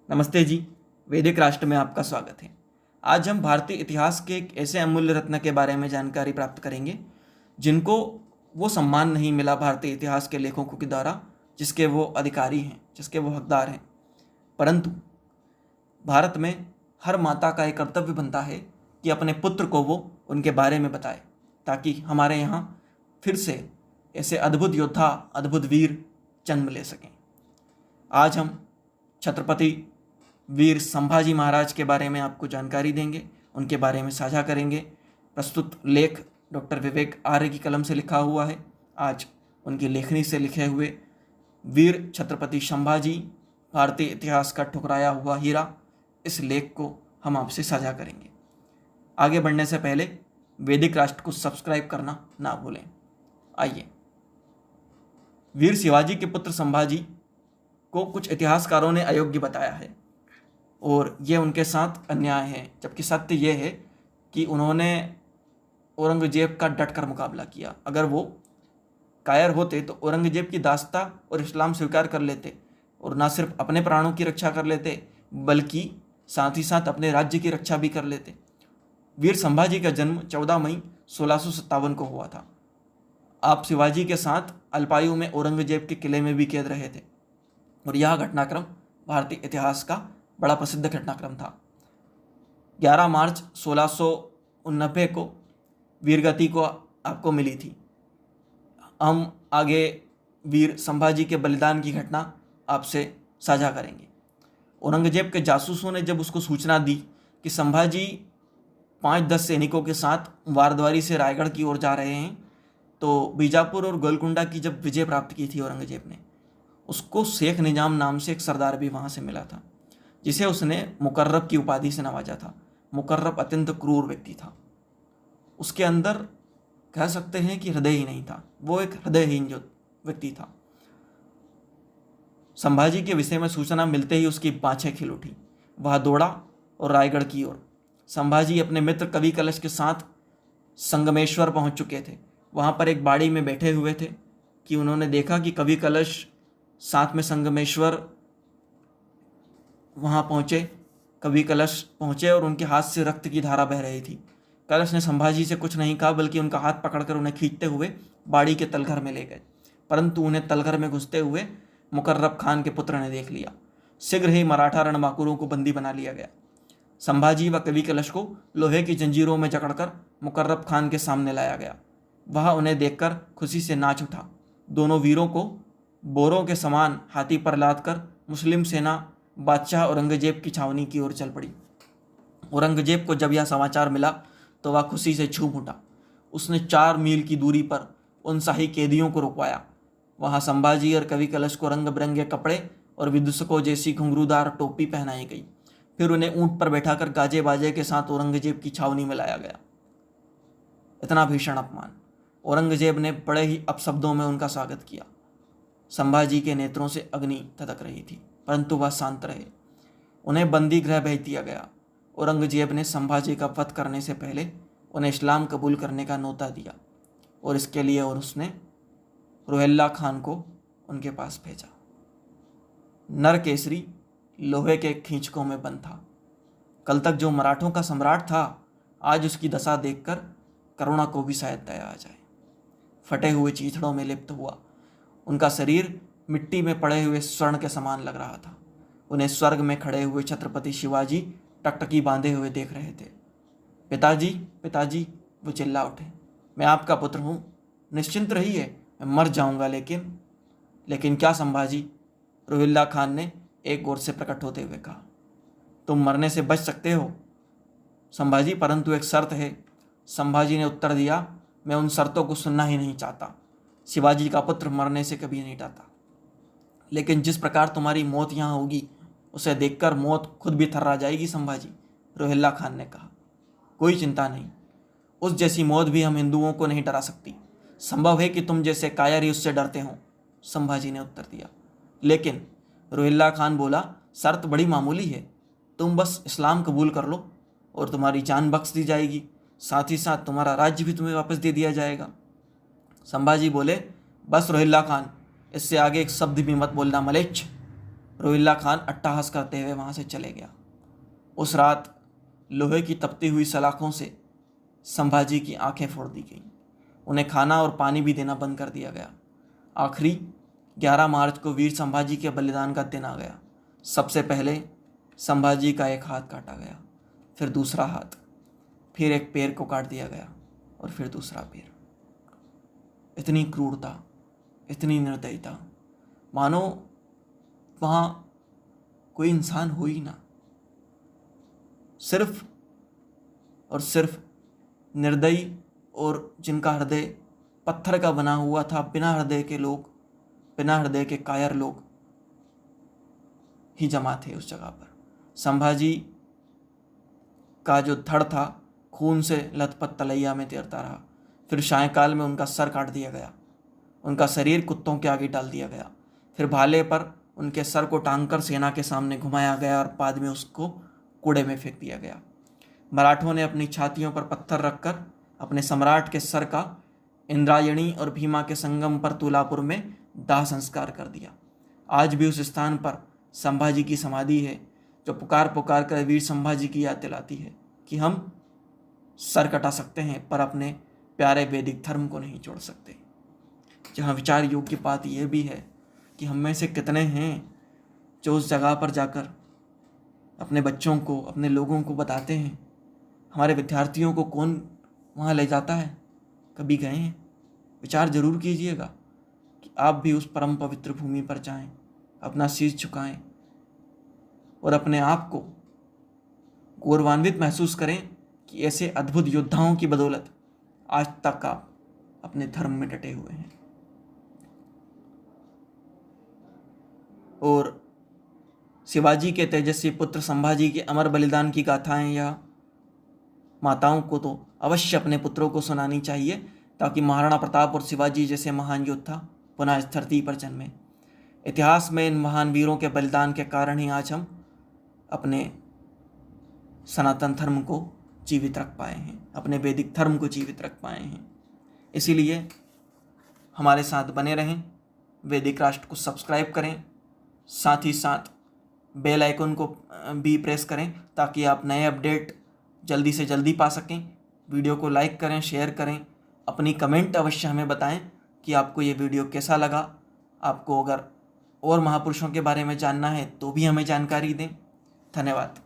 नमस्ते जी। वैदिक राष्ट्र में आपका स्वागत है। आज हम भारतीय इतिहास के एक ऐसे अमूल्य रत्न के बारे में जानकारी प्राप्त करेंगे जिनको वो सम्मान नहीं मिला भारतीय इतिहास के लेखकों के द्वारा, जिसके वो अधिकारी हैं, जिसके वो हकदार हैं। परंतु भारत में हर माता का एक कर्तव्य बनता है कि अपने पुत्र को वो उनके बारे में बताए, ताकि हमारे यहाँ फिर से ऐसे अद्भुत योद्धा, अद्भुत वीर जन्म ले सकें। आज हम छत्रपति वीर संभाजी महाराज के बारे में आपको जानकारी देंगे, उनके बारे में साझा करेंगे। प्रस्तुत लेख डॉक्टर विवेक आर्य की कलम से लिखा हुआ है। आज उनकी लेखनी से लिखे हुए वीर छत्रपति संभाजी, भारतीय इतिहास का ठुकराया हुआ हीरा, इस लेख को हम आपसे साझा करेंगे। आगे बढ़ने से पहले वैदिक राष्ट्र को सब्सक्राइब करना ना भूलें। आइए। वीर शिवाजी के पुत्र संभाजी को कुछ इतिहासकारों ने अयोग्य बताया है और ये उनके साथ अन्याय है, जबकि सत्य ये है कि उन्होंने औरंगजेब का डटकर मुकाबला किया। अगर वो कायर होते तो औरंगजेब की दास्ता और इस्लाम स्वीकार कर लेते और ना सिर्फ अपने प्राणों की रक्षा कर लेते बल्कि साथ ही साथ अपने राज्य की रक्षा भी कर लेते। वीर संभाजी का जन्म 14 मई 1657 को हुआ था। आप शिवाजी के साथ अल्पायु में औरंगजेब के किले में भी कैद रहे थे और यह घटनाक्रम भारतीय इतिहास का बड़ा प्रसिद्ध घटनाक्रम था। 11 मार्च 1689 को वीरगति को आपको मिली थी। हम आगे वीर संभाजी के बलिदान की घटना आपसे साझा करेंगे। औरंगजेब के जासूसों ने जब उसको सूचना दी कि संभाजी 5-10 सैनिकों के साथ वारद्वारी से रायगढ़ की ओर जा रहे हैं, तो बीजापुर और गोलकुंडा की जब विजय प्राप्त की थी औरंगजेब ने, उसको शेख निजाम नाम से एक सरदार भी वहाँ से मिला था, जिसे उसने मुकर्रब की उपाधि से नवाजा था। मुकर्रब अत्यंत क्रूर व्यक्ति था। उसके अंदर कह सकते हैं कि हृदय ही नहीं था। वो एक हृदयहीन जो व्यक्ति था। संभाजी के विषय में सूचना मिलते ही उसकी बाँछें खिल उठी। वह दौड़ा और रायगढ़ की ओर। संभाजी अपने मित्र कवि कलश के साथ संगमेश्वर पहुंच चुके थे। वहां पर एक बाड़ी में बैठे हुए थे कि उन्होंने देखा कि कवि कलश साथ में संगमेश्वर वहाँ पहुँचे। कवि कलश पहुँचे और उनके हाथ से रक्त की धारा बह रही थी। कलश ने संभाजी से कुछ नहीं कहा, बल्कि उनका हाथ पकड़कर उन्हें खींचते हुए बाड़ी के तलघर में ले गए। परंतु उन्हें तलघर में घुसते हुए मुकर्रब खान के पुत्र ने देख लिया। शीघ्र ही मराठा रणबांकुरों को बंदी बना लिया गया। संभाजी व कवि कलश को लोहे की जंजीरों में जकड़कर मुकर्रब खान के सामने लाया गया। वह उन्हें देखकर खुशी से नाच उठा। दोनों वीरों को बोरों के समान हाथी पर लादकर मुस्लिम सेना बादशाह औरंगजेब की छावनी की ओर चल पड़ी। औरंगजेब को जब यह समाचार मिला तो वह खुशी से झूम उठा। उसने 4 मील की दूरी पर उन शाही कैदियों को रुकवाया। वहाँ संभाजी और कवि कलश को रंग बिरंगे कपड़े और विदूषकों जैसी घुंघरूदार टोपी पहनाई गई। फिर उन्हें ऊंट पर बैठाकर गाजे बाजे के साथ औरंगजेब की छावनी में लाया गया। इतना भीषण अपमान! औरंगजेब ने बड़े ही अपशब्दों में उनका स्वागत किया। संभाजी के नेत्रों से अग्नि धधक रही थी, परंतु वह शांत रहे। उन्हें बंदी गृह भेज दिया गया। औरंगजेब ने संभाजी का वध करने से पहले उन्हें इस्लाम कबूल करने का न्योता दिया और इसके लिए उसने रोहिल्ला खान को उनके पास भेजा। नर केसरी लोहे के खींचकों में बंद था। कल तक जो मराठों का सम्राट था, आज उसकी दशा देखकर करुणा को भी शायद दया आ जाए। फटे हुए चीथड़ों में लिप्त हुआ उनका शरीर मिट्टी में पड़े हुए स्वर्ण के समान लग रहा था। उन्हें स्वर्ग में खड़े हुए छत्रपति शिवाजी टकटकी बांधे हुए देख रहे थे। पिताजी, पिताजी, वो चिल्ला उठे। मैं आपका पुत्र हूँ, निश्चिंत रहिए। मैं मर जाऊँगा, लेकिन क्या संभाजी? रोहिल्ला खान ने एक ओर से प्रकट होते हुए कहा। तुम मरने से बच सकते हो संभाजी, परंतु एक शर्त है। संभाजी ने उत्तर दिया। मैं उन शर्तों को सुनना ही नहीं चाहता। शिवाजी का पुत्र मरने से कभी नहीं डरता, लेकिन जिस प्रकार तुम्हारी मौत यहाँ होगी, उसे देखकर मौत खुद भी थर्रा जाएगी संभाजी, रोहिल्ला खान ने कहा। कोई चिंता नहीं, उस जैसी मौत भी हम हिंदुओं को नहीं डरा सकती। संभव है कि तुम जैसे कायर ही उससे डरते हो, संभाजी ने उत्तर दिया। लेकिन रोहिल्ला खान बोला, शर्त बड़ी मामूली है। तुम बस इस्लाम कबूल कर लो और तुम्हारी जान बख्श दी जाएगी, साथ ही साथ तुम्हारा राज्य भी तुम्हें वापस दे दिया जाएगा। संभाजी बोले, बस रोहिल्ला खान, इससे आगे एक शब्द भी मत बोलना मलेच्छ। रोहिल्ला खान अट्टहास करते हुए वहाँ से चले गया। उस रात लोहे की तपती हुई सलाखों से संभाजी की आंखें फोड़ दी गईं। उन्हें खाना और पानी भी देना बंद कर दिया गया। आखिरी 11 मार्च को वीर संभाजी के बलिदान का दिन आ गया। सबसे पहले संभाजी का एक हाथ काटा गया, फिर दूसरा हाथ, फिर एक पैर को काट दिया गया और फिर दूसरा पैर। इतनी क्रूरता, इतनी निर्दयता, मानो वहाँ कोई इंसान हो ही ना। सिर्फ और सिर्फ निर्दयी और जिनका हृदय पत्थर का बना हुआ था, बिना हृदय के लोग, बिना हृदय के कायर लोग ही जमा थे उस जगह पर। संभाजी का जो धड़ था खून से लथपथ तलैया में तैरता रहा। फिर सायंकाल में उनका सर काट दिया गया, उनका शरीर कुत्तों के आगे डाल दिया गया। फिर भाले पर उनके सर को टांगकर सेना के सामने घुमाया गया और बाद में उसको कूड़े में फेंक दिया गया। मराठों ने अपनी छातियों पर पत्थर रखकर अपने सम्राट के सर का इंद्रायणी और भीमा के संगम पर तुलापुर में दाह संस्कार कर दिया। आज भी उस स्थान पर संभाजी की समाधि है, जो पुकार पुकार कर वीर संभाजी की याद दिलाती है कि हम सर कटा सकते हैं पर अपने प्यारे वैदिक धर्म को नहीं छोड़ सकते। जहाँ विचार योग्य की बात यह भी है कि हम में से कितने हैं जो उस जगह पर जाकर अपने बच्चों को, अपने लोगों को बताते हैं। हमारे विद्यार्थियों को कौन वहाँ ले जाता है? कभी गए हैं? विचार जरूर कीजिएगा कि आप भी उस परम पवित्र भूमि पर जाएं, अपना शीश झुकाएं और अपने आप को गौरवान्वित महसूस करें कि ऐसे अद्भुत योद्धाओं की बदौलत आज तक आप अपने धर्म में डटे हुए हैं। और शिवाजी के तेजस्वी पुत्र संभाजी के अमर बलिदान की गाथाएं या माताओं को तो अवश्य अपने पुत्रों को सुनानी चाहिए, ताकि महाराणा प्रताप और शिवाजी जैसे महान योद्धा पुनः इस धरती पर जन्मे। इतिहास में इन महान वीरों के बलिदान के कारण ही आज हम अपने सनातन धर्म को जीवित रख पाए हैं, अपने वैदिक धर्म को जीवित रख पाए हैं। इसीलिए हमारे साथ बने रहें, वैदिक राष्ट्र को सब्सक्राइब करें, साथ ही साथ बेल आइकन को भी प्रेस करें ताकि आप नए अपडेट जल्दी से जल्दी पा सकें। वीडियो को लाइक करें, शेयर करें, अपनी कमेंट अवश्य हमें बताएं कि आपको ये वीडियो कैसा लगा। आपको अगर और महापुरुषों के बारे में जानना है तो भी हमें जानकारी दें। धन्यवाद।